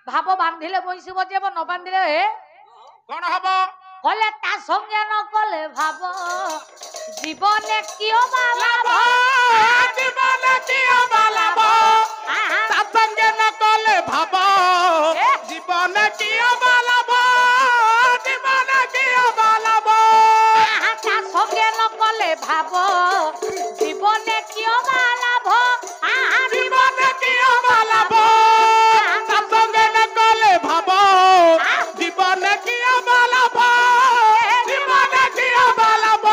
ভাব বাঁধিলে বইসি বজেব ন বাঁধিলে কোন হব কলে তা সঙ্গে ন কলে ভাব জীবনে কি অবা লাভ জীবনে কি অবা লাভ তা সঙ্গে ন কলে ভাব জীবনে কি অবা লাভ জীবনে কি অবা লাভ তা সঙ্গে ন কলে ভাব জীবনে কি অবা লাভ জীবনে কি অবা লাভ তা সঙ্গে ন কলে ভাব জীবনে কি অবা লাভ জীবনে কি অবা লাভ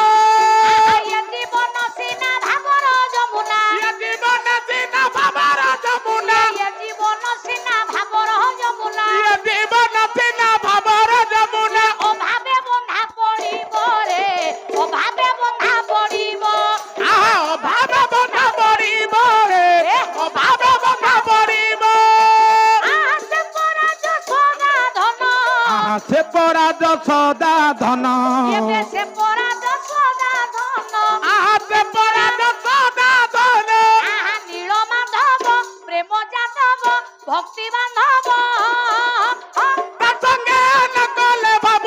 জীবন সিনা ভাবর যমুনা জীবন সিনা ভাবর যমুনা জীবন সিনা ভাবর যমুনা জীবন সিনা ভাবর যমুনা অভাবে বন্ধা পড়িব রে অভাবে বন্ধা পড়িব অভাবে বন্ধা পড়িব রে অভাবে বন্ধা পড়িব আসে পরা যশোদা ধন আসে পরা যশোদা ধন এবে সে পরা যশোদা ধন আসে পরা যশোদা ধন নীল মাধব প্রেম যাদব ভক্তি বান্ধব তার সঙ্গে ন কলে ভাব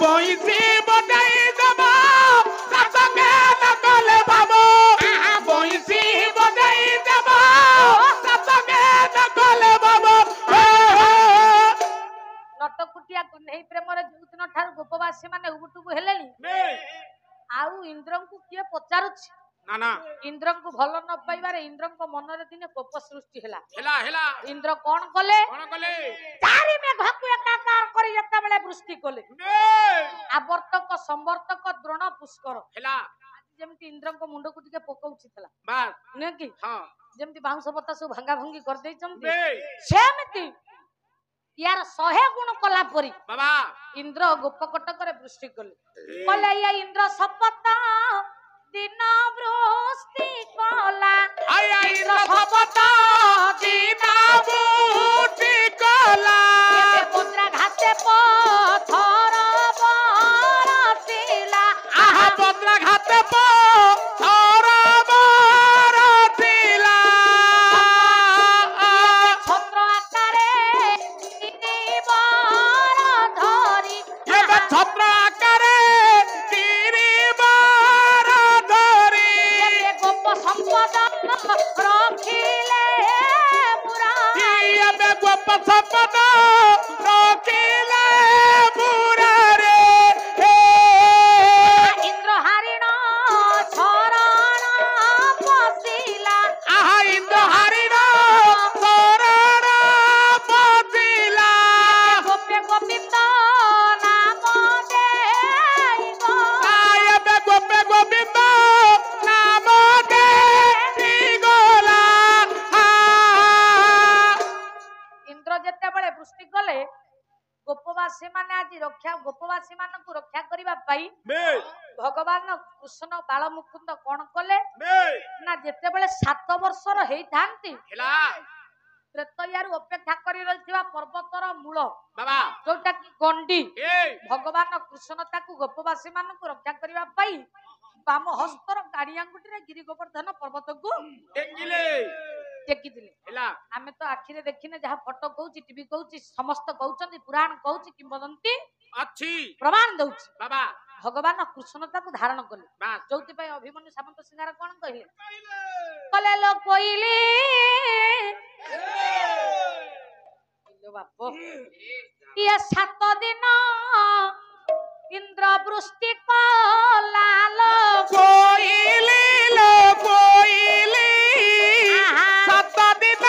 বইসি বজাই দেব তার সঙ্গে ন কলে ভাব বইসি বজাই দেব তার সঙ্গে ন কলে ভাব নটকুটিয়া କହ୍ନେଇ ପ୍ରେମରେ ଯୋଉଦିନ ଠାରୁ ଗୋପବାସୀ ମାନେ ଉବୁଟୁବୁ ହେଲେଣି ଆଉ ଇନ୍ଦ୍ରଙ୍କୁ କିଏ ପଚାରୁଛି ନା ନା ଇନ୍ଦ୍ରଙ୍କୁ ଭଲ ନ ପାଇବାରେ ଇନ୍ଦ୍ରଙ୍କ ମନରେ ଦିନେ କୋପ ସୃଷ୍ଟି ହେଲା ହେଲା ହେଲା ଇନ୍ଦ୍ର କଣ କଲେ କଣ କଲେ ଚାରି ମେଘକୁ ଏକାକାର କରି ଯେତେବେଳେ ବୃଷ୍ଟି କଲେ ଆବର୍ତ୍ତକ ସମ୍ବର୍ତ୍ତକ ଦ୍ରୋଣ ପୁଷ୍କର ହେଲା ଯେମିତି ଇନ୍ଦ୍ରଙ୍କ ମୁଣ୍ଡକୁ ଟିକେ ପୋକ ଉଠିଥିଲା ବାସ୍ ନୁହେଁ କି ହଁ ଯେମିତି ବାଉଁଶ ବତା ସବୁ ଭାଙ୍ଗା ଭଙ୍ଗି କରିଦେଇଛନ୍ତି ସେମିତି यार 100 गुण कला परी बाबा इंद्र गोपकटक बृष्टि कले कले या इंद्र शपथ दिन बृष्टि कला आया इंद्र शपथ दिन बृष्टि कला एबे मुद्रा घाते पथर बरसिला आहा मुद्रा घाते पथर बरसिला छत्र आकारे धरी एबे छत्र आकारे तिरिबार धरी एबे गोप संपद रखिले मुरारी एबे गोप संपद रखिले मुरारी इंद्र हरिण शरण पशिला आहा इंद्र हरिण शरण पशिला गोपे गोविंद नाम देव आयबे गोपे गोविंद नाम देई गला इंद्र जेते बळे वृष्टि कले गोपवासी माने आज रक्षा गोपवासी मानकु रक्षा करिबा पाई भगवान कृष्ण बाल मुकुंद कोन कले ना जेते बळे 7 वर्षर हेई थांती हेला त्रेतयारु अपेक्षा करी रहिथिबा पर्वतर मूल बाबा जोटा की गंडी ए भगवान कृष्ण ताकू गोपवासी मानकु रक्षा करिबा पाई बाम हस्तर गाड़ी आंगुठी रे गिरि गोवर्धन पर्वत को टेकिले टेकी दिले हेला आमे तो आखिरे देखिने जहा फोटो कहूची टीवी कहूची समस्त कहउचंदी पुराण कहूची किंवदंती अच्छी प्रमाण दउची बाबा भगवान कृष्ण ताकू धारण कले बास जोति पय अभिमन्यु सामंत सिंगार कोन कहिले कले लो कोइली लो बापो ये 7 दिन इंद्र वृष्टि कलालो कोइली लो कोइली सत दिन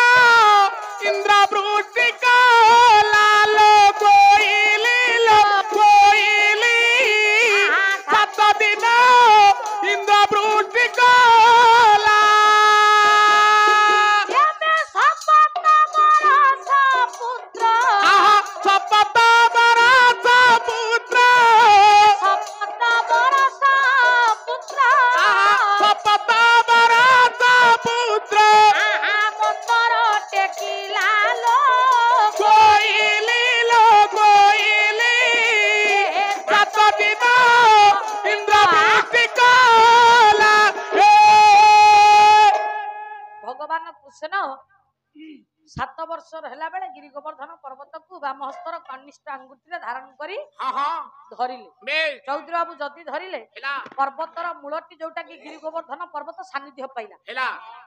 इंद्र वृष्टि कलालो कोइली लो कोइली सत दिन इंद्र वृष्टि कला एबे शपथ बरस पुत्र आहा शपथ बरस पुत्र शपथ बरस पुत्र शपथ बरस पुत्र मंदर टेकिला लो कोइली लो कोइली सत दिन इंद्र वृष्टि कला भगवान कृष्ण 7 ବର୍ଷର ହେଲା ବେଳେ ଗିରି ଗୋବର୍ଦ୍ଧନ ପର୍ବତକୁ ବାମହସ୍ତର କନିଷ୍ଠ ଆଙ୍ଗୁଠିରେ ଧାରଣ କରି ଧରିଲେ। ଚୌଧୁରୀ ବାବୁ ଯଦି ଧରିଲେ ପର୍ବତର ମୂଳଟି ଯୋଉଟା କି ଗିରି ଗୋବର୍ଦ୍ଧନ ପର୍ବତ ସାନ୍ନିଧ୍ୟ ପାଇଲା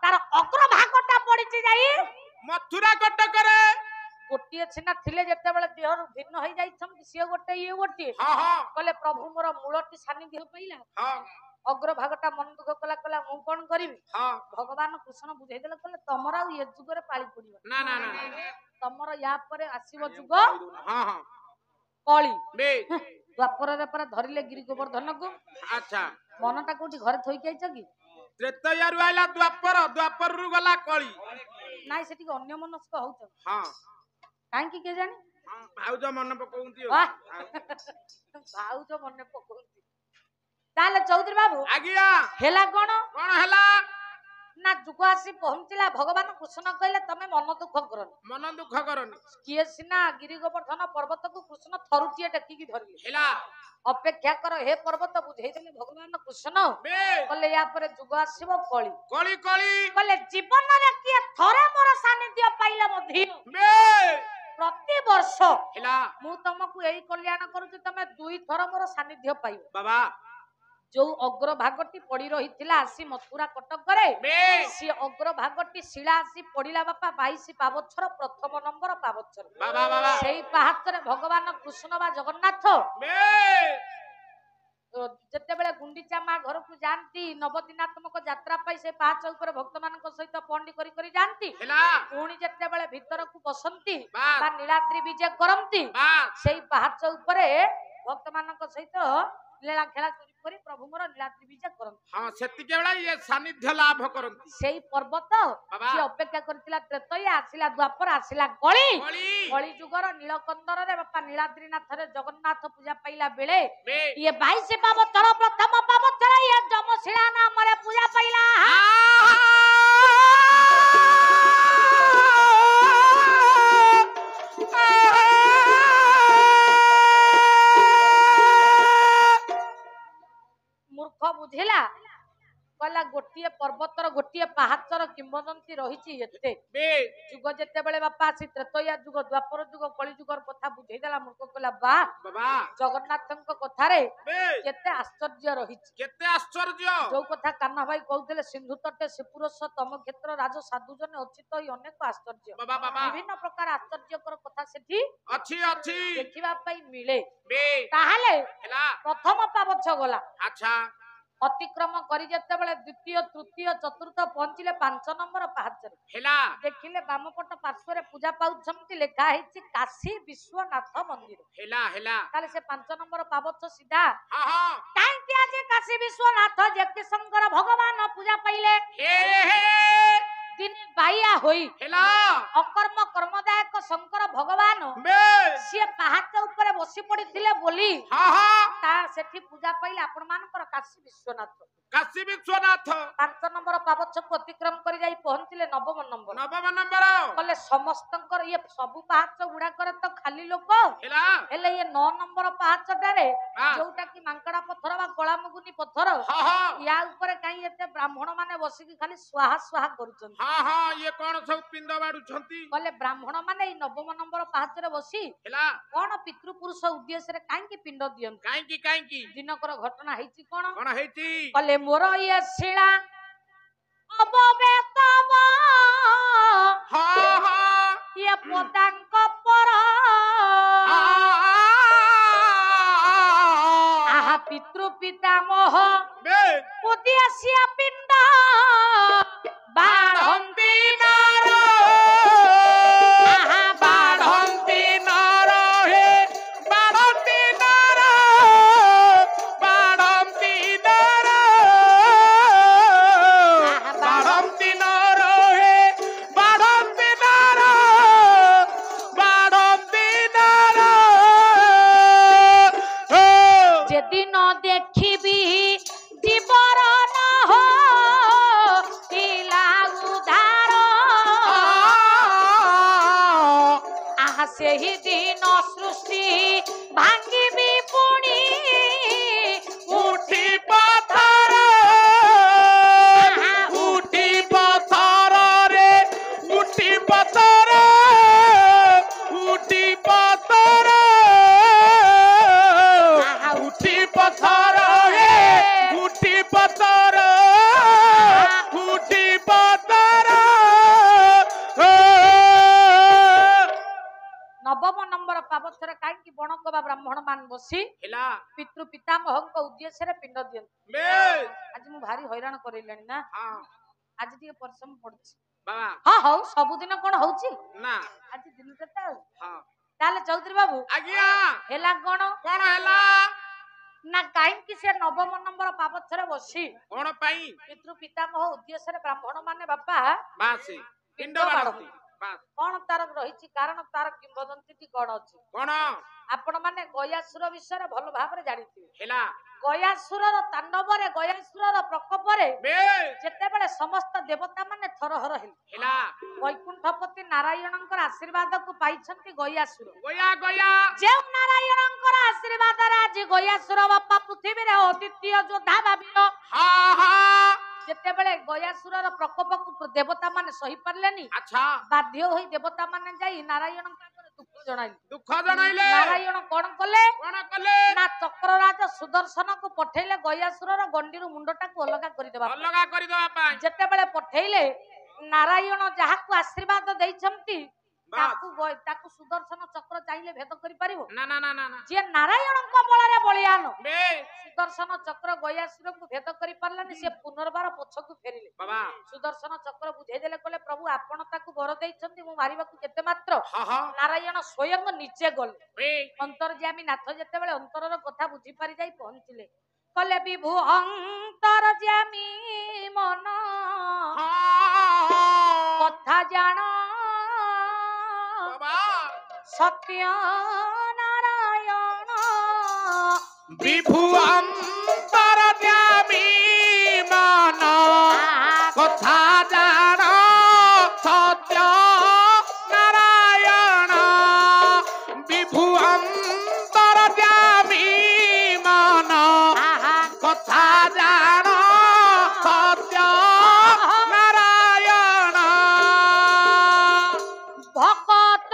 ତାର ଅଗ୍ରଭାଗଟା ପଡିଛି ଯାଇ ମଥୁରା କଟକରେ। ଗୋଟିଏ ସିନା ଥିଲେ ଯେତେବେଳେ ଦେହରୁ ଭିନ୍ନ ହେଇ ଯାଇଛନ୍ତି ସିଏ ଗୋଟେ ଇଏ ଗୋଟିଏ କହିଲେ ପ୍ରଭୁ ମୋର ମୂଳଟି ସାନ୍ନିଧ୍ୟ ପାଇଲା ଅଗ୍ରଭାଗଟା ମନ ଦୁଃଖ କଲା କହିଲା ମୁଁ କଣ କରିବି ଭଗବାନ କୃଷ୍ଣ ବୁଝେଇଦେଲେ କହିଲେ ତମର ଆଉ ଏ ଯୁଗରେ ପାଳି ପଡିବ ତମର ୟା ପରେ ଆସିବ ଯୁଗ କଳି ଦ୍ୱାପରରେ ପରା ଧରିଲେ ଗିରି ଗୋବର୍ଦ୍ଧନକୁ। ଆଚ୍ଛା ମନଟା କୋଉଠି ଘରେ ଥୋଇକି ଆଇଛ କି? ତ୍ରେତୟାରୁ ଆଇଲା ଦ୍ୱାପର, ଦ୍ୱାପରରୁ ଗଲା କଳି। ନାଇଁ ସେଠିକି ଅନ୍ୟ ମନସ୍କ ହଉଛ କାହିଁକି କେଜାଣି ଭାଉଜ ମନେ ପକଉନ୍ତି ଭାଉଜ ମନେ ପକଉନ୍ତି। ତାହେଲେ ଚୌଧୁରୀ ବାବୁ ଆଜ୍ଞା ହେଲା କଣ ହେଲା ନା ଯୁଗ ଆସି ପହଞ୍ଚିଲା ଭଗବାନ କୃଷ୍ଣ କହିଲେ ତମେ ମନ ଦୁଃଖ କରନି। କିଏ ସିନା ଗିରି ଗୋବର୍ଦ୍ଧନ ପର୍ବତକୁ କୃଷ୍ଣ ଥରୁଟିଏ ଟେକିକି ଧରିଲେ ହେଲା ଅପେକ୍ଷା କର ହେ ପର୍ବତ ବୁଝେଇଦେଲେ ଭଗବାନ କୃଷ୍ଣ କହିଲେ ୟା ପରେ ଯୁଗ ଆସିବ କଳି କହିଲେ ଜୀବନରେ କିଏ ଥରେ ମୋର ସାନ୍ନିଧ୍ୟ ପାଇଲେ ମଧ୍ୟ ପ୍ରତି ବର୍ଷ ହେଲା ମୁଁ ତମକୁ ଏଇ କଲ୍ୟାଣ କରୁଛି ତମେ 2 ଥର ମୋର ସାନ୍ନିଧ୍ୟ ପାଇବ। ବାବା ଯୋଉ ଅଗ୍ରଭାଗଟି ପଡି ରହିଥିଲା ଆସି ମଥୁରା କଟକରେ ସେ ଅଗ୍ରଭାଗଟି ଶିଳା ଆସି ପଡିଲା ବାପା 22 ପାବଚ୍ଛର ପ୍ରଥମ ନମ୍ବର ପାବଚ୍ଛର ସେଇ ପାହାଚରେ ଭଗବାନ କୃଷ୍ଣ ବା ଜଗନ୍ନାଥ ଯେତେବେଳେ ଗୁଣ୍ଡିଚା ମା ଘରକୁ ଯାଆନ୍ତି ନବଦିନାତ୍ମକ ଯାତ୍ରା ପାଇଁ ସେ ପାହାଚ ଉପରେ ଭକ୍ତମାନଙ୍କ ସହିତ ପଣ୍ଡି କରି କରି ଯାଆନ୍ତି ପୁଣି ଯେତେବେଳେ ଭିତରକୁ ବସନ୍ତି ବା ନୀଳାଦ୍ରି ବିଜେ କରନ୍ତି ସେଇ ପାହାଚ ଉପରେ ଭକ୍ତମାନଙ୍କ ସହିତ ଲୀଳା ଖେଳା କରି ପ୍ରଭୁ ମୋର ନୀଳାଦ୍ରି ବିଜେ କରନ୍ତି ସେତିକି ବେଳେ ଇଏ ସାନ୍ନିଧ୍ୟ ଲାଭ କରନ୍ତି। ସେଇ ପର୍ବତ ସେ ଅପେକ୍ଷା କରିଥିଲା ତ୍ରେତୟା ଆସିଲା ଦ୍ୱାପର ଆସିଲା କଳି ଯୁଗର ନୀଳକନ୍ଦରରେ ବାପା ନୀଳାଦ୍ରିନାଥରେ ଜଗନ୍ନାଥ ପୂଜା ପାଇଲା ବେଳେ ଇଏ 22 ପାବଚ୍ଛର ପ୍ରଥମ ପାବଚ୍ଛର ଇଏ ଯମଶିଳା ନାମରେ ପୂଜା ପାଇଲା। ମୂର୍ଖ ବୁଝିଲା କହିଲା ଗୋଟିଏ ପର୍ବତର ଗୋଟିଏ ପାହାଚର କିମ୍ବଦନ୍ତୀ ରହିଛି ଏତେ ଯୁଗ ଯେତେବେଳେ ବାପା ଆସି ତ୍ରେତୟା ଯୁଗ ଦ୍ୱାପର ଯୁଗ କଳି ଯୁଗର କଥା ବୁଝେଇଦେଲା ମୂର୍ଖ କହିଲା ବାବା ଜଗନ୍ନାଥଙ୍କ କଥାରେ କେତେ ଆଶ୍ଚର୍ଯ୍ୟ ରହିଛି କେତେ ଆଶ୍ଚର୍ଯ୍ୟ ଯୋଉ କଥା କାହ୍ନା ଭାଇ କହୁଥିଲେ ସିନ୍ଧୁ ତଟେ ଶ୍ରୀପୁରୁଷ ତମ କ୍ଷେତ୍ର ରାଜ ସାଧୁ ଜନେ ଅଛି ତ ଅନେକ ଆଶ୍ଚର୍ଯ୍ୟ ବିଭିନ୍ନ ପ୍ରକାର ଆଶ୍ଚର୍ଯ୍ୟକର କଥା ସେଠି ଅଛି ଦେଖିବା ପାଇଁ ମିଳେ। ତାହେଲେ ପ୍ରଥମ ପାବଚ୍ଛ ଗଲା ଆଚ୍ଛା ଅତିକ୍ରମ କରି ଯେତେବେଳେ ଦ୍ୱିତୀୟ ତୃତୀୟ ଚତୁର୍ଥ ପହଞ୍ଚିଲେ 5 ନମ୍ବର ପାହାଚରେ ହେଲା ଦେଖିଲେ ବାମପଟ ପାର୍ଶ୍ୱରେ ପୂଜା ପାଉଛନ୍ତି ଲେଖା ହେଇଛି କାଶୀ ବିଶ୍ୱନାଥ ମନ୍ଦିର ହେଲା ତାହେଲେ ସେ 5 ନମ୍ବର ପାବଚ୍ଛ ସିଧା କାହିଁକି ଆଜି କାଶୀ ବିଶ୍ୱନାଥ ଯେତେ ଶଙ୍କର ଭଗବାନ ପୂଜା ପାଇଲେ ଦିନେ ବାଇଆ ହୋଇ ହେଲା ଅକର୍ମ କର୍ମଦାୟକ ଶଙ୍କର ଭଗବାନ ସିଏ ପାହାଚ ଉପରେ ବସି ପଡିଥିଲେ ବୋଲି ତା ସେଠି ପୂଜା ପାଇଲେ ଆପଣ ମାନଙ୍କର କାଶୀ ବିଶ୍ୱନାଥ 5 ନମ୍ବର ପାବଚ୍ଛକୁ ଅତିକ୍ରମ କରି ଯାଇ ପହଞ୍ଚିଲେ 9ମ ନମ୍ବର କହିଲେ ସମସ୍ତଙ୍କର ଇଏ ସବୁ ପାହାଚ ଗୁଡାକରେ ତ ଖାଲି ଲୋକ ହେଲେ ଇଏ 9 ନମ୍ବର ପାହାଚଟାରେ ଯୋଉଟା କି ମାଙ୍କଡା ପଥର ବା କଳାମୁଗୁନି ପଥର ୟା ଉପରେ କାହିଁ ଏତେ ବ୍ରାହ୍ମଣ ମାନେ ବସିକି ଖାଲି ସ୍ୱାହା ସ୍ୱାହା କରୁଛନ୍ତି ଇଏ କଣ ସବୁ ପିଣ୍ଡ ବାଡୁଛନ୍ତି କହିଲେ ବ୍ରାହ୍ମଣ ମାନେ ଏଇ 9ମ ନମ୍ବର ପାହାଚରେ ବସି ହେଲା କଣ ପିତୃପୁରୁଷ ଉଦ୍ଦେଶ୍ୟରେ କାହିଁକି ପିଣ୍ଡ ଦିଅନ୍ତି କାହିଁକି ଦିନକର ଘଟଣା ହେଇଛି କଣ ହେଇଛି କହିଲେ ମୋର ଇଏ ଶିଳା ଅବବେତବ ଇଏ ପଦାଙ୍କ ପର ଆହା ପିତୃ ପିତାମହ ଉଦ୍ଦେଶ୍ୟ ପିଣ୍ଡ ବାଢନ୍ତି ନାର ବାଢନ୍ତି ନାର হে ବାଢନ୍ତି ନାର ବାଢନ୍ତି ନାର ବାଢନ୍ତି ନାର হে ବାଢନ୍ତି ନାର ବାଢନ୍ତି ନାର যেদিন ଦେଖିବି জীবর নহ ইলা উধার আহা সেই দিন সৃষ্টি ভাঙ্গিবি পুনি উঠি পথর উঠি পথর রে উঠি পথর ନବମ ନମ୍ବର ପାବଛରେ କାହିଁକି ବଣକ ବା ବ୍ରାହ୍ମଣ ମାନ ବସି ହେଲା ପିତୃ ପିତାମହଙ୍କ ଉଦ୍ଦେଶ୍ୟରେ ପିଣ୍ଡ ଦିଅନ୍ତି। ବେଶ ଆଜି ମୁଁ ଭାରି ହଇରାଣ କରେଇଲେଣି ନା, ହଁ ଆଜି ଟିକେ ପରିଶ୍ରମ ପଡୁଛି। ବାବା ହଁ ହଉ, ସବୁଦିନ କଣ ହଉଛି, ନା ଆଜି ଦିନ କେତେ ଆଉ। ହଁ ତାହେଲେ ଚୌଧୁରୀ ବାବୁ ଆଜ୍ଞା ହେଲା କଣ କଣ ହେଲା ନା, କାହିଁକି ସେ ନବମ ନମ୍ବର ପାବଛରେ ବସି କଣ ପାଇଁ ପିତୃ ପିତାମହ ଉଦ୍ଦେଶ୍ୟରେ ବ୍ରାହ୍ମଣ ମାନେ ବାପା ବାସି ପିଣ୍ଡ ପିଣ୍ଡ ବାଢନ୍ତି। ବାଢନ୍ତି ବାସ୍ କଣ ତାର ରହିଛି କାରଣ, ତାର କିମ୍ବଦନ୍ତୀ କଣ ଅଛି କଣ ଆପଣ ମାନେ ଗୟାସୁର ବିଷୟରେ ଭଲ ଭାବରେ ଜାଣିଥିବେ। ହେଲା ଗୟାସୁରର ତାଣ୍ଡବରେ, ଗୟାସୁରର ପ୍ରକୋପରେ ବେଶ ଯେତେବେଳେ ସମସ୍ତ ଦେବତା ମାନେ ଥରହର ହେଲେ, ହେଲା ବୈକୁଣ୍ଠପତି ନାରାୟଣଙ୍କର ଆଶୀର୍ବାଦକୁ ପାଇଛନ୍ତି ଗୟାସୁର। ଗୟା ଗୟା ଯେଉଁ ନାରାୟଣଙ୍କର ଆଶୀର୍ବାଦରେ ଆଜି ଗୟାସୁର ବାପା ପୃଥିବୀରେ ଅଦ୍ୱିତୀୟ ଯୋଦ୍ଧା ଭାବିଲ। ହଁ ହଁ ଯେତେବେଳେ ଗୟାସୁରର ପ୍ରକୋପକୁ ଦେବତା ମାନେ ସହି ପାରିଲେନି, ଆଚ୍ଛା ବାଧ୍ୟ ହୋଇ ଦେବତା ମାନେ ଯାଇ ନାରାୟଣଙ୍କ ଆଗରେ ଦୁଃଖ ଜଣାଇଲେ। ଦୁଃଖ ଜଣାଇଲେ ନାରାୟଣ କଣ କଲେ କଣ କଲେ ନା, ଚକ୍ରରାଜ ସୁଦର୍ଶନକୁ ପଠେଇଲେ ଗୟାସୁରର ଗଣ୍ଡିରୁ ମୁଣ୍ଡଟାକୁ ଅଲଗା କରିଦେବା ପାଇଁ। ଅଲଗା କରିଦବା ପାଇଁ ଯେତେବେଳେ ପଠେଇଲେ, ନାରାୟଣ ଯାହାକୁ ଆଶୀର୍ବାଦ ଦେଇଛନ୍ତି ତାକୁ ସୁଦର୍ଶନ ଚକ୍ର ଚାହିଁଲେ ଭେଦ କରିପାରିବ? ନା ନା ନା ନା ନା ଯିଏ ନାରାୟଣଙ୍କ ବଳରେ ବଳିୟାନ, ବେଶ ସୁଦର୍ଶନ ଚକ୍ର ଗୟାସୁରଙ୍କୁ ଭେଦ କରି ପାରିଲାନି। ସେ ପୁନର୍ବାର ପଛକୁ ଫେରିଲେ। ବାବା ସୁଦର୍ଶନ ଚକ୍ର ବୁଝେଇ ଦେଲେ, କହିଲେ ପ୍ରଭୁ ଆପଣ ତାକୁ ବର ଦେଇଛନ୍ତି, ମୁଁ ମାରିବାକୁ କେତେ ମାତ୍ର। ହଁ ହଁ ନାରାୟଣ ସ୍ୱୟଂ ନିଜେ ଗଲେ। ବେଶ ଅନ୍ତର୍ଯାମୀ ନାଥ ଯେତେବେଳେ ଅନ୍ତରର କଥା ବୁଝି ପାରି ଯାଇ ପହଞ୍ଚିଲେ, କଲେ ବିଭୁ ଅନ୍ତର୍ଯାମୀ ମନ କଥା ଜାଣ ବାବା ସତ୍ୟ ନାରାୟଣ ବିଭୁ ଅନ୍ତର୍ଯାମୀ ମନ କଥା ଜାଣ ସତ୍ୟ ନାରାୟଣ ବିଭୁ ଅନ୍ତର୍ଯାମୀ ମନ କଥା ଜାଣ ସତ୍ୟ ନାରାୟଣ ভকত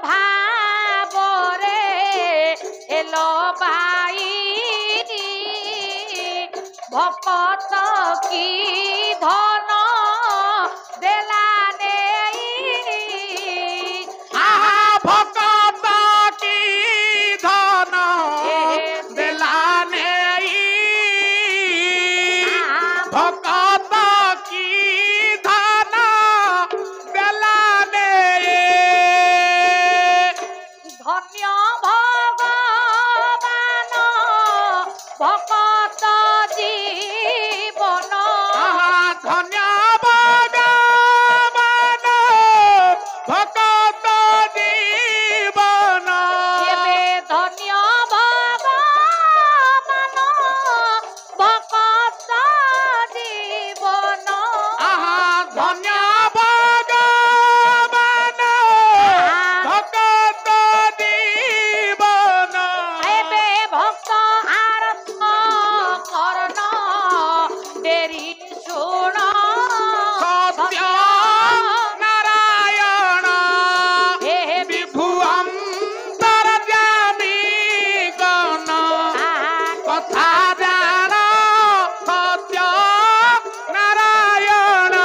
ভাবরে এলো বাই ভকত কি ধন দেলা নেই আহা ভকত কি ধন দেলা নেই ভকত কি ধন দেলা নেই ধন্য ভগবান ভকত জীবন আহা ধন্য ভগবান ভকত জীবন এবে ধন্য ভগবান ভকত জীবন আহা ধন্য ভগবান ভকত জীবন এবে ভক্ত আরত করণ দেরি শুণ সত্য নারায়ণ হে বিভু অন্তর্যামী গণ কথা জান সত্য নারায়ণ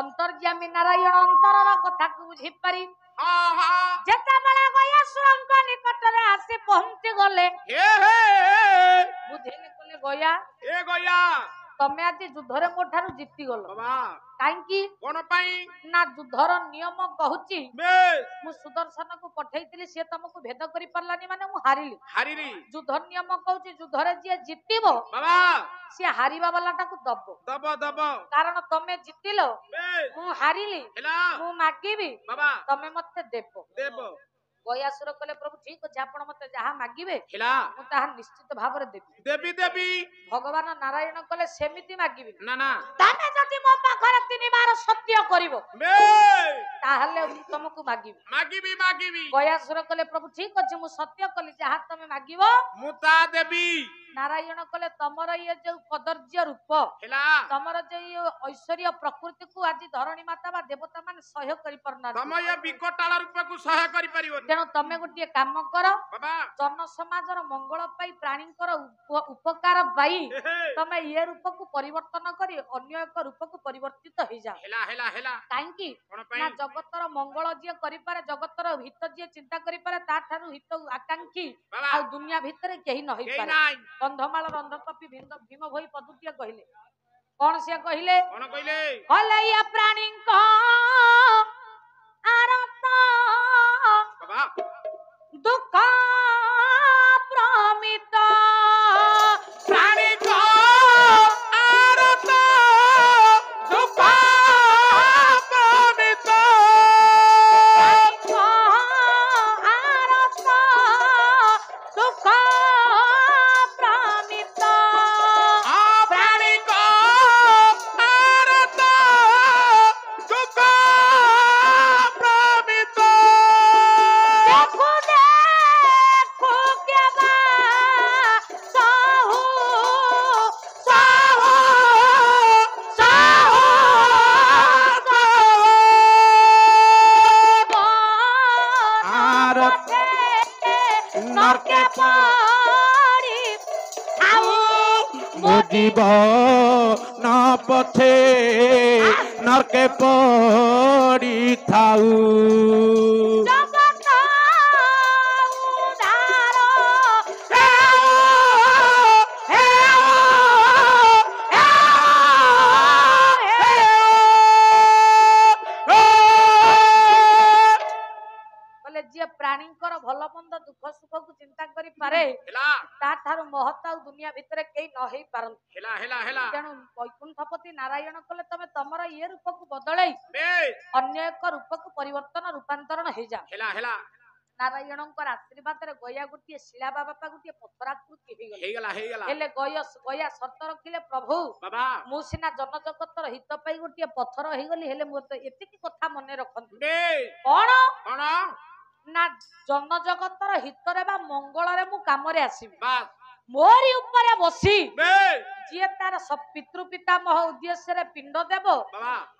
অন্তর্যামী নারায়ণ অন্তরর কথাକୁ বুঝি পারি হ্যাঁ হ্যাঁ যেତେବେଳେ ଗୟାସୁରଙ୍କ ନିକଟରେ ଆସି ପହଞ୍ଚି ଗଲେ, হে হে ବୁଝେଇଲେ କଲେ ଗୟା এ গয়া ତମେ ଆଜି ଯୁଦ୍ଧରେ ମୋ ଠାରୁ ଜିତିଗଲ। বাবা କାହିଁକି কোন পাই ନା, ଯୁଦ୍ଧର ନିୟମ କହୁଛି বেশ ମୁଁ ସୁଦର୍ଶନକୁ ପଠେଇଥିଲି, ସିଏ ତମକୁ ଭେଦ କରି ପାରିଲାନି ମାନେ ମୁଁ ହାରିଲି। হারিরি ଯୁଦ୍ଧ ନିୟମ କହୁଛି ଯୁଦ୍ଧରେ ଯିଏ ଜିତିବ বাবা ସିଏ ହାରିବା ବାଲାଟାକୁ ଦବ। দব দব କାରଣ ତମେ ଜିତିଲ, বেশ ମୁଁ ହାରିଲି, হেলা ମୁଁ ମାଗିବି, বাবা ତମେ ମତେ ଦେବ। দেব ଗୟାସୁର କହିଲେ ପ୍ରଭୁ ଠିକ ଅଛି, ଆପଣ ମତେ ଯାହା ମାଗିବେ হেলা ମୁଁ ତାହା ନିଶ୍ଚିତ ଭାବରେ ଦେବି। দেবী দেবী ଭଗବାନ ନାରାୟଣ କଲେ ସେମିତି ମାଗିବି না ନା ତମେ ଯଦି ମୋ ପାଖରେ 3 ବାର ସତ୍ୟ କରିବ বেশ ତାହେଲେ ମୁଁ ତମକୁ ମାଗିବି। মাগিবি মাগিবি ଗୟାସୁର କହିଲେ ପ୍ରଭୁ ଠିକ ଅଛି, ମୁଁ ସତ୍ୟ କଲି, ଯାହା ତମେ ମାଗିବ। মুতা দেবী ନାରାୟଣ କହିଲେ ତମର ଇଏ ଯୋଉ କଦର୍ଯ୍ୟ ରୂପ, হেলা ତମର ଯୋଉ ଐଶ୍ୱର୍ଯ୍ୟ ପ୍ରକୃତିକୁ ଆଜି ଧରଣୀ ମାତା ବା ଦେବତା ମାନେ ସହ୍ୟ ତମ କରିପାରୁନାହାନ୍ତି। ଏ ବିକଟାଳ ରୂପକୁ ସହାୟ କରିପାରିବନି ତେଣୁ ତମେ ଗୋଟିଏ କାମ କର, ବାବା ଜନ ସମାଜର ମଙ୍ଗଳ ପାଇଁ, ପ୍ରାଣୀଙ୍କର ଉପକାର ପାଇଁ ହେ ହେ ତମେ ଇଏ ରୂପକୁ ପରିବର୍ତ୍ତନ କରି ଅନ୍ୟ ଏକ ରୂପକୁ ପରିବର୍ତ୍ତିତ ହେଇଯାଅ। হেলা হেলা হেলা କାହିଁକି কোন ନା, পাই ଜଗତର ମଙ୍ଗଳ ଯିଏ କରିପାରେ ଜଗତର ହିତ ଯିଏ ଚିନ୍ତା କରିପାରେ ତା ଠାରୁ ହିତ ଆକାଂକ୍ଷୀ ଆଉ ଦୁନିଆ ଭିତରେ କେହି ନ ହେଇପାରେ କନ୍ଧମାଳ ରନ୍ଧକପି ଭୀମ ଭୋଇ ପଦୁଟିଏ କହିଲେ କଣ ସିଏ କହିଲେ କଲେଇଆ ପ୍ରାଣୀଙ୍କ ଆରତ ଦୁଃଖ ପ୍ରମିତ ପ୍ରାଣୀଙ୍କ ଆରତ ଦୁଃଖ ପ୍ରମିତ ଆରତ ଦୁଃଖ ପ୍ରମିତ ପ୍ରାଣୀଙ୍କ ଆରତ ଦୁଃଖ ପ୍ରମିତ ଦେଖୁ ଦେଖୁ କେବା ସହୁ ସାହୁ ସାହୁ ଆରତ ନରକେ ପଡ଼ି ଆଉ ମୋ ଜୀବନ ପଛେ ନରକେ ପଡ଼ିଥାଉ ଜଗତ ଉଦ୍ଧାର କହିଲେ ଯିଏ ପ୍ରାଣୀଙ୍କର ଭଲ ମନ୍ଦ ଦୁଃଖ ସୁଖକୁ ଚିନ୍ତା କରିପାରେ ତା ଠାରୁ ମହତ ଆଉ ଦୁନିଆ ଭିତରେ କେହି ନ ହେଇ ପାରନ୍ତି ତେଣୁ ବୈକୁଣ୍ଠପତି ନାରାୟଣ କଲେ ତମେ ତମର ଇଏ ରୂପକୁ ବଦଳେଇ ଅନ୍ୟ ଏକ ରୂପକୁ ପରିବର୍ତ୍ତନ ରୂପାନ୍ତରଣ ହେଇଯାଅ ନାରାୟଣଙ୍କର ଆଶୀର୍ବାଦରେ ଗୟା ଗୋଟିଏ ଶିଳା ବାବା ଗୋଟିଏ ପଥରାକୃତି ହେଇଗଲା ହେଲେ ଗୟା ସର୍ତ୍ତ ରଖିଲେ ପ୍ରଭୁ ମୁଁ ସିନା ଜନଜଗତର ହିତ ପାଇଁ ଗୋଟିଏ ପଥର ହେଇଗଲି ହେଲେ ମୁଁ ଏତିକି କଥା ମନେ ରଖନ୍ତୁ କଣ ନା ଜନଜଗତର ହିତରେ ବା ମଙ୍ଗଳରେ ମୁଁ କାମରେ ଆସିବି ମୋରି ଉପରେ ବସି ଯିଏ ତାର ପିତୃ ପିତାମହ ଉଦ୍ଦେଶ୍ୟରେ ପିଣ୍ଡ ଦେବ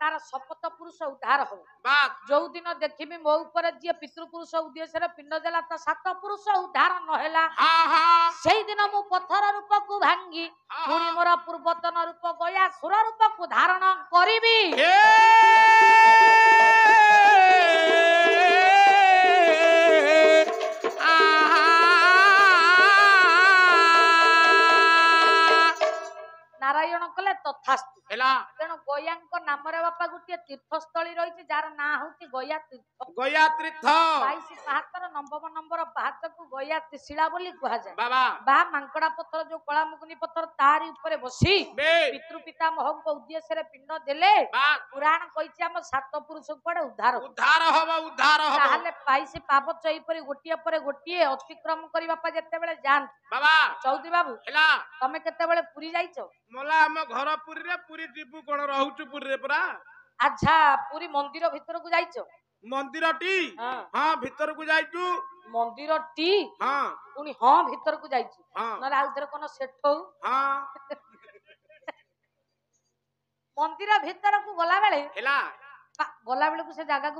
ତାର ଶପଥ ପୁରୁଷ ଉଦ୍ଧାର ହବ ଯୋଉ ଦିନ ଦେଖିବି ମୋ ଉପରେ ଯିଏ ପିତୃ ପୁରୁଷ ଉଦ୍ଦେଶ୍ୟରେ ପିଣ୍ଡ ଦେଲା ତା ସାତ ପୁରୁଷ ଉଦ୍ଧାର ନହେଲା ସେଇଦିନ ମୁଁ ପଥର ରୂପକୁ ଭାଙ୍ଗି ପୁଣି ମୋର ପୂର୍ବତନ ରୂପ ଗୟା ସୁର ରୂପକୁ ଧାରଣ କରିବି ନାରାୟଣ କଲେ ତଥାସ୍ତୁ ତେଣୁ ଗୟାଙ୍କ ନାମରେ ବାପା ଗୋଟିଏ ତୀର୍ଥସ୍ଥଳୀ ରହିଛି ଯାହାର ନାଁ ହଉଛି ଗୟା ତୀର୍ଥ 22 ପାହାଚର ନମ୍ବର ପାହାଚକୁ ଗୟା ଶିଳା ବୋଲି କୁହାଯାଏ ବା ମାଙ୍କଡା ପଥର ଯୋଉ କଳାମୁଗୁନି ପଥର ତାରି ଉପରେ ବସି ପିତୃ ପିତାମହଙ୍କ ଉଦ୍ଦେଶ୍ୟରେ ପିଣ୍ଡ ଦେଲେ ପୁରାଣ କହିଛି ଆମ ସାତ ପୁରୁଷ କୁଆଡେ ଉଦ୍ଧାର ହବ ତାହେଲେ 22 ପାବଚ ଏହିପରି ଗୋଟିଏ ପରେ ଗୋଟିଏ ଅତିକ୍ରମ କରି ବାପା ଯେତେବେଳେ ଯାଆନ୍ତି ଚୌଧୁରୀ ବାବୁ ତମେ କେତେବେଳେ ପୁରୀ ଯାଇଛ ଆମ ଘର ପୁରୀରେ ପୁରୀ ଯିବୁ କଣ ରହୁଛୁ ପୁରୀରେ ପୁରା ଆଚ୍ଛା ପୁରୀ ମନ୍ଦିର ଭିତରକୁ ଯାଇଛ ମନ୍ଦିରଟି ହଁ ଭିତରକୁ ଯାଇଛୁ ମନ୍ଦିରଟି ପୁଣି ଭିତରକୁ ଯାଇଛୁ ନହେଲେ ଆଉ ଥରେ କଣ ସେଠ ମନ୍ଦିର ଭିତରକୁ ଗଲା ବେଳକୁ ସେ ଜାଗାକୁ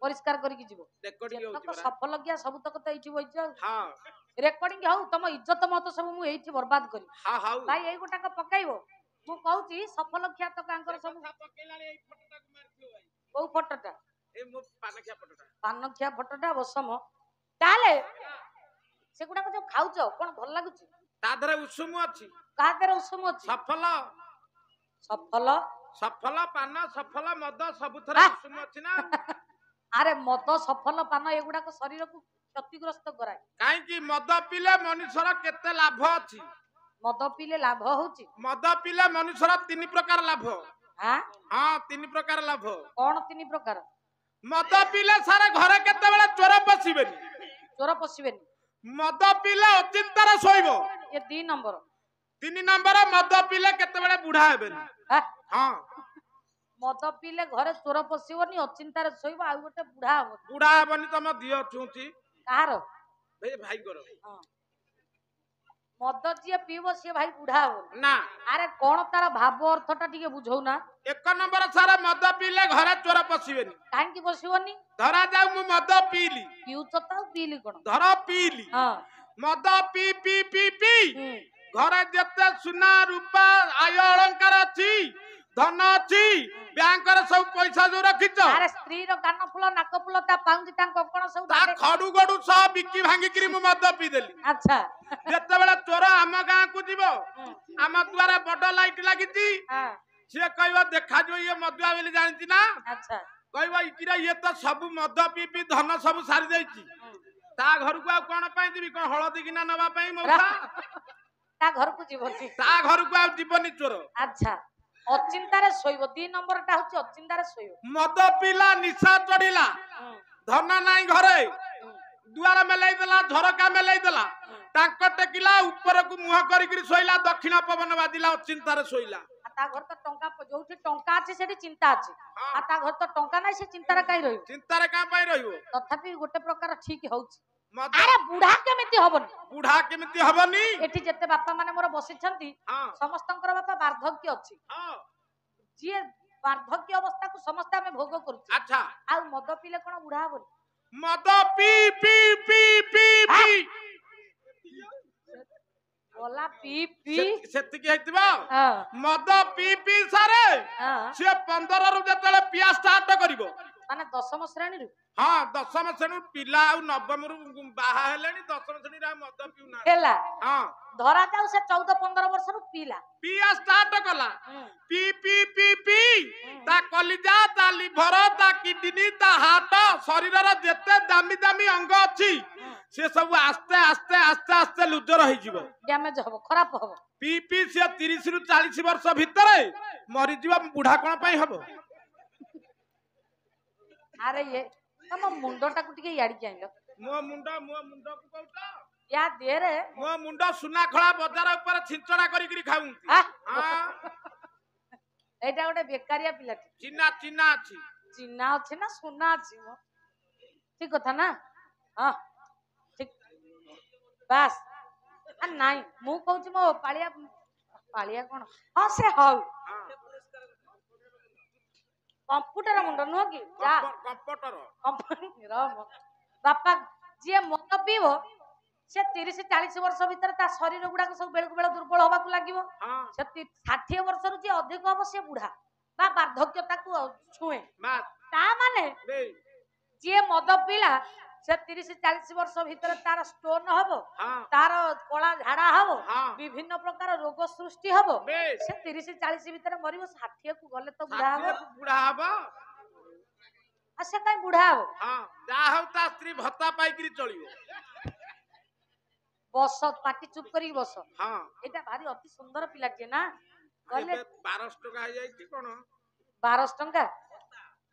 ପରିଷ୍କାର କରିକି ଯିବ ସଫଳ ଗିଆ ସବୁ ତକ ତ ଏଇଠି ବଇଛ ଆଉ ରେକର୍ଡିଂ ହଉ ତମ ଇଜ୍ଜତ ମତ ସବୁ ମୁଁ ଏଇଠି ବର୍ବାଦ କରିବି ଭାଇ ଏଇ ଗୋଟାକ ପକେଇବ ମୁଁ କହୁଛି ସଫଳ ଖିଆ ତକାଙ୍କର ସବୁ କୋଉ ଫଟୋଟା ପାନଖିଆ ଫଟୋଟା ବସମ ତାହେଲେ ସେଗୁଡାକ ଯୋଉ ଖାଉଛ କଣ ଭଲ ଲାଗୁଛି ତା ଦେହରେ ଉଷୁମ ଅଛି ତା ଦେହରେ ଉଷୁମ ଅଛି ସଫଳ ପାନ ସଫଳ ମଦ ସବୁଥିରେ ଉଷୁମ ଅଛି ନା ଆରେ ମଦ ସଫଳ ପାନ ଏଗୁଡାକ ଶରୀରକୁ କ୍ଷତିଗ୍ରସ୍ତ କରାଏ କାହିଁକି ମଦ ପିଲେ ମନୁଷ୍ୟର କେତେ ଲାଭ ଅଛି ମଦ ପିଲେ ଲାଭ ହଉଛି ମଦ ପିଲେ ମନୁଷ୍ୟର 3 ପ୍ରକାର ଲାଭ 3 ପ୍ରକାର ଲାଭ କଣ 3 ପ୍ରକାର ମଦ ପିଲେ ସାରା ଘରେ କେତେବେଳେ ଚୋର ପଶିବେନି ମଦ ପିଲେ ଅଚିନ୍ତାରେ ଶୋଇବ ଏ 2 ନମ୍ବର 3 ନମ୍ବର ମଦ ପିଲେ କେତେବେଳେ ବୁଢା ହେବେନି ମଦ ପିଲେ ଘରେ ଚୋର ପଶିବନି ଅଚିନ୍ତାରେ ଶୋଇବ ଆଉ ଗୋଟେ ବୁଢା ହେବନି ତମ ଦିଅ ଛୁଞ୍ଚି କାହାର ଭାଇଙ୍କର ମଦ ଯିଏ ପିଇବ ସିଏ ଭାଇ ବୁଢା ହବ ନା ଆରେ କଣ ତାର ଭାବ ଅର୍ଥଟା ଟିକେ ବୁଝଉନା 1 ନମ୍ବର ସାରା ମଦ ପିଇଲେ ଘରେ ଚୋର ପଶିବେନି କାହିଁକି ପଶିବନି ଧରା ଯାଉ ମୁଁ ମଦ ପିଇଲି ପିଉଛ ତ ପିଇଲି କଣ ଧର ପିଇଲି ମଦ ପି ଘରେ ଯେତେ ସୁନା ରୂପା ଆୟ ଅଳଙ୍କାର ଅଛି धन अच्छी बैंक रे सब पैसा जो रखिच अरे स्त्री रो कान फुल नाक फुल ता पाउंजी ता कोकण सब ता खडू गडू सब बिकी भांगी करी मु मद पी देली अच्छा जते बेला चोर आम गां को जीवो आम द्वारा बड़ लाइट लागिची हां से कहबो देखा जो ये मदुआ बेली जानती ना अच्छा कहबो इकिरा ये तो सब मद पी पी धन सब सारी जाईची ता घर को आ कोन पई जीवी कोन हळदी किना नवा पई मौसा ता घर को जीवती ता घर को आ जीवनी चोर अच्छा अचिंतारे सोइबो 2 नंबर टा होची अचिंतारे सोइबो मद पीला निशा चढ़िला धन नाई घरे दुआर मेलाई देला झरका मेलाई देला टांक टेकिला ऊपर को मुह करी करी सोइला दक्षिण पवन बाजिला अचिंतारे सोइला ता घर तो टंका जोठी टंका अछि सेठी चिंता अछि आ ता घर तो टंका नै से चिंतारे काई रहिबो चिंतारे का पई रहिबो तथापि गोटे प्रकार ठीक होउची मद अरे बुढ़ा केमिति हबन बुढ़ा केमिति हबनी एठी जते बापा माने मोर बसिछंती हां समस्तंकर बापा वार्धक्य अछि हां जे वार्धक्य अवस्था को समस्त हमें भोग करूची अच्छा आ मद पीले कोन बुढ़ा हबन मद P P P P P बोला पी पी सेति के हेतिबा हां मद पी पी सारे हां से 15 रु जतले पिया स्टार्ट करिवो माने दशम श्रेणी रु हाँ दशम श्रेणी पिला आ नवम रु बाहा हेलेनी दशम श्रेणी रा मद पिउना हेला हाँ धरा जाऊ से 14-15 वर्ष रु पीला पिया स्टार्ट कला पी पी पी पी ता कलिजा ता लिवर ता किडनी ता हार्ट शरीर रा जते दामी दामी अंग अछि से सब आस्ते आस्ते आस्ते आस्ते लुजर होई जीवो डैमेज हबो खराब हबो पी पी से 30 रु 40 वर्ष भीतर मरि जीवा बुढ़ा कोन पई हबो अरे ये तम मुंडटा को टिके याडी के आइलो मो मुंडा को कहता या दे रे मो मुंडा सुना खळा बाजार ऊपर छिंचड़ा करी करी खाऊ हां एटा गोटे बेकारिया पिला चिन्ना चिन्ना अछि चिन्ना अछि ना सोना अछि मो ठीक कथा ना हां ठीक बस आ नाही मु कहूची मो पालिया कोन हां से हाउ कंप्यूटर मुंड नुह कि जा कंप्यूटर बापा जे मद पीबो से 30-40 वर्ष भीतर ता शरीर गुडा सब बेलकु बेल दुर्बल होबा को लागिवो से 60 वर्ष रु जे अधिक होबो से बुढ़ा बा वार्धक्यता को छुए ता माने जे मद पीला से 30-40 वर्ष भीतर तार स्टोन हबो तार कोला झाड़ा हबो विभिन्न प्रकार रोग सृष्टि हबो से 30-40 भीतर मरिबो 60 को गले तो बुढ़ा हबो आ से काई बुढ़ा हबो हां जा हो ता स्त्री भत्ता पाई करी चलियो बस पाटी चुप करी बस हां एटा भारी अति सुंदर पिला के ना गले 12 टका आ जाई छी कोन 12 टका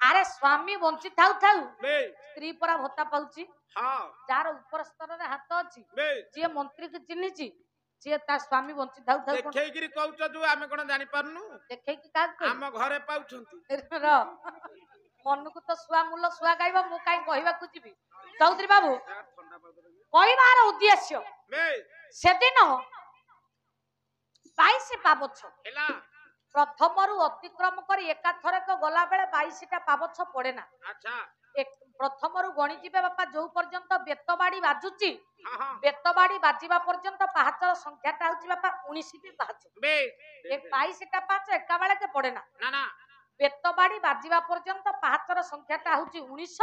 अरे स्वामी बंची थाउ थाउ स्त्री परा भत्ता पाउची हां जार ऊपर स्तर रे हाथ अछि जे मंत्री के चिन्हिची जे ता स्वामी बंची थाउ थाउ देखै गिरी कहउछ जो आमे कोन जानि पारनु देखै कि का हम घरे पाउछंती र मन को तो सुआ मूल सुआ गाइबा मु काई कहबा को जीबी चौधरी बाबू कहबार उद्देश्य सेदिन 22 पाबछ हेला प्रथम रु अतिक्रम करी एकाथरक गला बेले 22 टा पाबछ पड़े ना अच्छा प्रथम रु गणी जिबे बापा जो पर्यंत बेतबाड़ी बाजुची बेतबाड़ी बाजिबा पर्यंत पाहाचर संख्याटा होची बापा 19 टी पाहाच बे 22 टा पाहाच एका बेले के पड़े ना ना ना बेतबाड़ी बाजिबा पर्यंत पाहाचर संख्याटा होची 19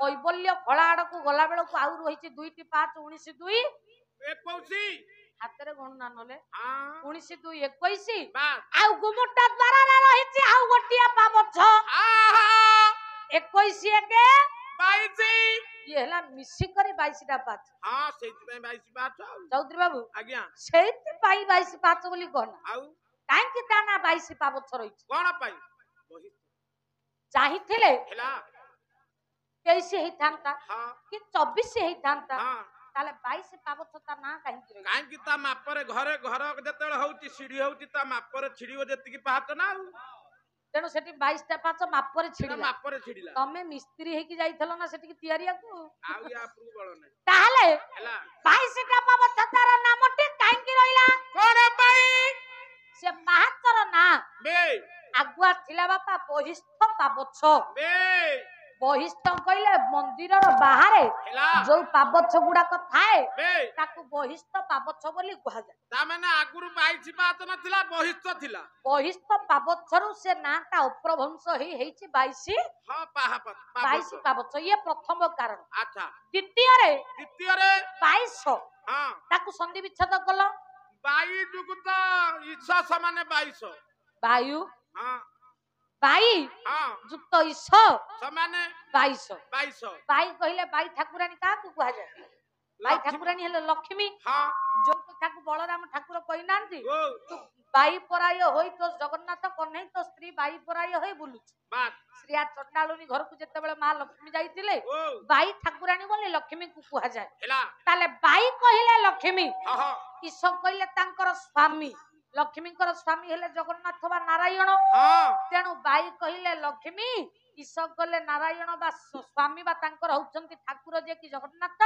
कैबल्य खळा आड़ को गला बेले को आउ रहिची 2 टी पाहाच 19 2 21 हातरे गण ना नले 19 2 21 आउ गुमुटा द्वारा रे रहिची आउ गोटिया पाबछ 21 के 22 ये हला मिसी करी 22 टा पाच हां सेति पई 22 पाच चौधरी बाबू आज्ञा सेति पई 22 पाच बोली कोन आउ काई कि ताना 22 पाबछ रहिची कोन पई बही चाहिथिले हला 23 हेई थांता हां कि 24 हेई थांता हां ताले 22 पाबछ ता ना काई कि काई कि ता मापरे घरे घर जतेले होउची सीढ़ी होउची ता मापरे छिड़ियो जति कि पाच ना तेनो सेठी 22 टा पाच मापरे छिड़िला तमे मिस्त्री हे कि जाइथलो ना सेठी कि तियारिया को आउ या पुरु बळ नै ताले हला 22 टा पाबछ तार नामटी काई कि रहिला कोन पई से पाचर ना बे आगुआ थिला बापा बहिस्थ पाबछ बे बहिष्ठ कहले मंदिर बाहर जो पाबछ गुड़ाक थाए ताकू बहिष्ठ पाबछ बोली कहा जाए ता माने आगुरु 22 पात नथिला बहिष्ठ थिला बहिष्ठ पाबछरु से नाटा अप्रभंश हेछि 22 हां पाहापत 22 पाबछ ये प्रथम कारण अच्छा द्वितीय रे 22 हां ताकू संधि विच्छेद कलो 22 जुगुता ईसा समान 22 वायु हां बाई हां जुक्त ईश समान 22 बाई कहले बाई ठाकुरानी का को कहा जाए बाई ठाकुरानी हेले लक्ष्मी हां जो ताकू बलराम ठाकुर कहि नांती बाई पराय होई तो जगन्नाथ कन्हई तो स्त्री बाई पराय होई बुलु बात श्रीया चंडालुनी घर को जते बेले मां लक्ष्मी जाईतिले बाई ठाकुरानी बोले लक्ष्मी को कहा जाए हेला ताले बाई कहिले लक्ष्मी हां हां ईश कहले तांकर स्वामी लक्ष्मीकर स्वामी हेले जगन्नाथ बा नारायण हां तेणु बाई कहिले लक्ष्मी ईश कहले नारायण बा स्वामी बा तांकर होचंती ठाकुर जे कि जगन्नाथ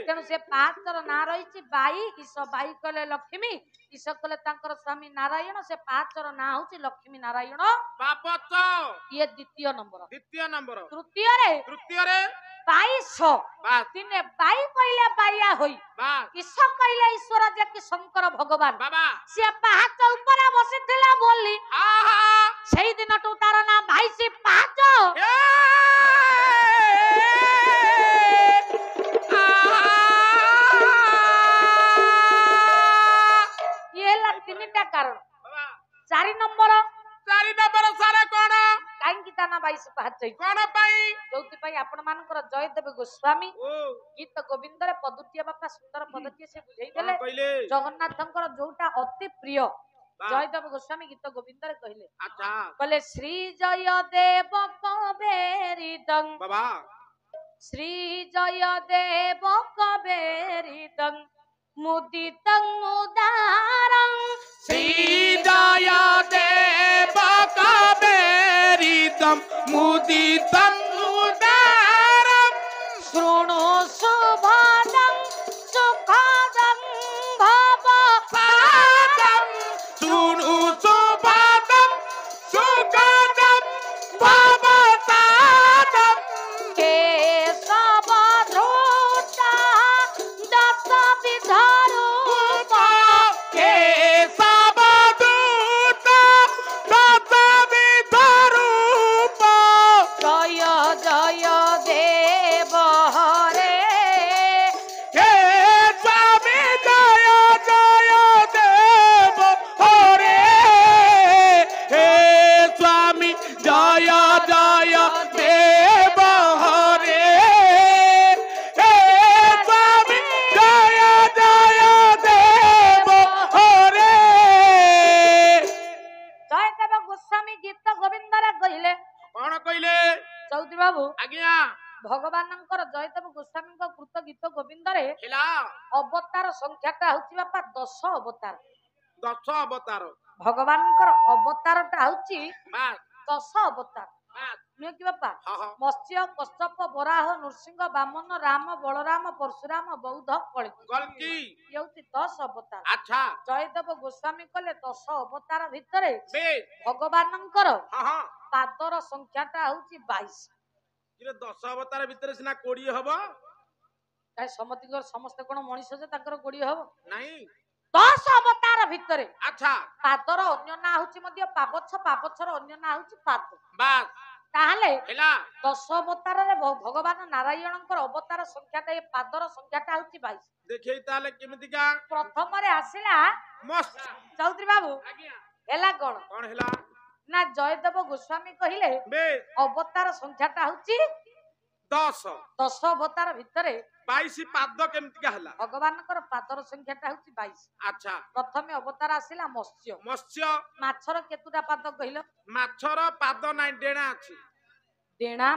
तेणु से पातर ना रहिछि बाई ईश बाई कहले लक्ष्मी ईश कहले तांकर स्वामी नारायण से पातर ना होछि लक्ष्मी नारायण पापच ये द्वितीय नंबर तृतीय रे 22 बात तिने बाई कहिले बाया होई बात ईश कहिले ईश्वर जे कि शंकर भगवान बाबा से पाहाच ऊपर बसिथिला बोली आहा सेही दिन टू तार ना भाई से पाहाच ये ला तीनटा कारण बाबा 4 नंबर सारे कोन काई की ताना 22 पाहाच कोन पई जोति पई आपण मानकर जयदेव गोस्वामी ओ गीत गोविंद रे पदुटिया बापा सुंदर पदटिया से बुझाई देले कइले जगन्नाथंकर जोटा अति प्रिय जयदेव गोस्वामी गीत गोविंद रे कहिले अच्छा कहले श्री जयदेव कबेरिदं बाबा श्री जयदेव कबेरिदं मुदितं मुदारं श्री जयदेव कबेरिदं मुदितं मुदारं शृणु शुभदं सुखदं भव पादं शृणु सुपादं सुखदं भवतादं केशव धृता दत्त विधरूप केशवदूत दत्तविधरूप जय जय देव हरे हे स्वामी जय जय देव हरे हे स्वामी जय जय देव हरे हे स्वामी जय जय देव हरे जयदेव गोस्वामी गीत गोविंद रे कहिले कौन कहले चौधरी बाबू आज्ञा भगवानंकर जयदेव गोस्वामीଙ୍କ କୃତ ଗୀତ ଗୋବିନ୍ଦରେ ହେଲା ଅବତାର ସଂଖ୍ୟାଟା ହଉଛି ବାପା 10 ଅବତାର 10 ଅବତାର ଭଗବାନଙ୍କର ଅବତାରଟା ହଉଛି ବାସ୍ 10 ଅବତାର ବାସ୍ ନୁହେଁ କି ବାପା ହଁ ହଁ ମତ୍ସ୍ୟ କଶ୍ୟପ ବରାହ ନୃସିଂହ ବାମନ ରାମ ବଳରାମ ପରଶୁରାମ ବୌଦ୍ଧ କଳିଙ୍ଗ ଗଲକି ଇଏ ହଉଛି 10 ଅବତାର ଆଚ୍ଛା ଜୟଦେବ ଗୋସ୍ୱାମୀ କଲେ 10 ଅବତାର ଭିତରେ ବେ ଭଗବାନଙ୍କର ହଁ ହଁ ପାଦର ସଂଖ୍ୟାଟା ହଉଛି 22 ଇରେ 10 ଅବତାର ଭିତରେ ସିନା 20 ହବ କାଇଁ ସମସ୍ତେ କଣ ମଣିଷ ଯେ ତାଙ୍କର ଗୋଡି ହବ ନାହିଁ 10 ଅବତାର ଭିତରେ ଆଚ୍ଛା ପାଦର ଅନ୍ୟ ନାଁ ହଉଛି ମଧ୍ୟ ପାବଚ୍ଛର ଅନ୍ୟ ନାଁ ହଉଛି ପାଦ ବାସ୍ ତାହେଲେ ହେଲା 10 ଅବତାରରେ ଭଗବାନ ନାରାୟଣଙ୍କର ଅବତାର ସଂଖ୍ୟାଟା ଏ ପାଦର ସଂଖ୍ୟାଟା ହଉଛି 22 ଦେଖେଇ ତାହେଲେ କେମିତିକା ପ୍ରଥମରେ ଆସିଲା ମସ୍ତ ଚୌଧୁରୀ ବାବୁ ଆଜ୍ଞା ହେଲା କଣ କଣ ହେଲା ନା ଜୟଦେବ ଗୋସ୍ୱାମୀ କହିଲେ ବେ ଅବତାର ସଂଖ୍ୟାଟା ହଉଛି 10 ଅବତାର ଭିତରେ 22 ପାଦ କେମିତିକା ହେଲା ଭଗବାନଙ୍କର ପାଦର ସଂଖ୍ୟାଟା ହଉଛି 22 ଆଚ୍ଛା ପ୍ରଥମେ ଅବତାର ଆସିଲା ମତ୍ସ୍ୟ ମତ୍ସ୍ୟ ମାଛର କେତୁଟା ପାଦ କହିଲ ମାଛର ପାଦ ନାହିଁ ଡେଣା ଅଛି ଡେଣା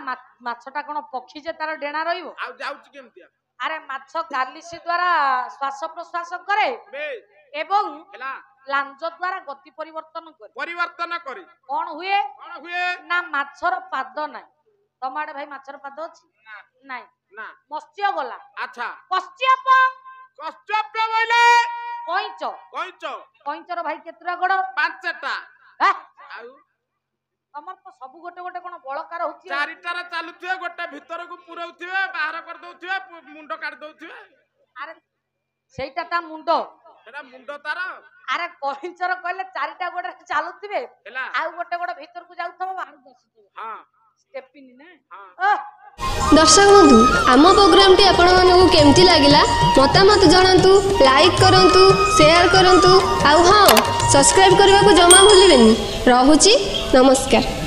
ମାଛଟା କଣ ପକ୍ଷୀ ଯେ ତାର ଡେଣା ରହିବ ଆଉ ଯାଉଛି କେମିତିଆ ଆରେ ମାଛ କାଲିସି ଦ୍ୱାରା ଶ୍ୱାସ ପ୍ରଶ୍ୱାସ କରେ ବେ ଏବଂ ହେଲା ଲାଞ୍ଜ ଦ୍ୱାରା ଗତି ପରିବର୍ତ୍ତନ କରେ ପରିବର୍ତ୍ତନ କରି କଣ ହୁଏ ନା ମାଛର ପାଦ ନାହିଁ ତମ ଆଡେ ଭାଇ ମାଛର ପାଦ ଅଛି ନାଇଁ ନା ମତ୍ସ୍ୟ ଗଲା ଆଚ୍ଛା କଶ୍ୟପ ବୋଇଲେ କଇଁଚ କଇଁଚ କଇଁଚର ଭାଇ କେତେଟା ଗୋଡ 5ଟା ହେ? ଆଉ ତମର ତ ସବୁ ଗୋଟେ ଗୋଟେ କଣ ବଳକାର ହଉଛି ଚାରିଟାରେ ଚାଲୁଥିବେ ଗୋଟେ ଭିତରକୁ ପୁରଉଥିବେ ବାହାର କରି ଦଉଥିବେ ମୁଣ୍ଡ କାଟି ଦଉଥିବେ ଆରେ ସେଇଟା ତା ମୁଣ୍ଡ ସେଟା ମୁଣ୍ଡ ତାର ଆରେ କଇଁଚର କହିଲେ ଚାରିଟା ଗୋଡେ ଚାଲୁଥିବେ ହେଲା ଆଉ ଗୋଟେ ଗୋଡେ ଭିତରକୁ ଯାଉଥିବ ବାହାରକୁ ଆସୁଥିବ ହଁ ଷ୍ଟେପିନି ନା ହଁ दर्शक बंधु आम प्रोग्रामटी आपण मानक केमती लगिला मतामत जनातु लाइक करंतु शेयर करंतु आउ हाँ सब्सक्राइब करने को जमा भूलिबेनी। रहुची नमस्कार।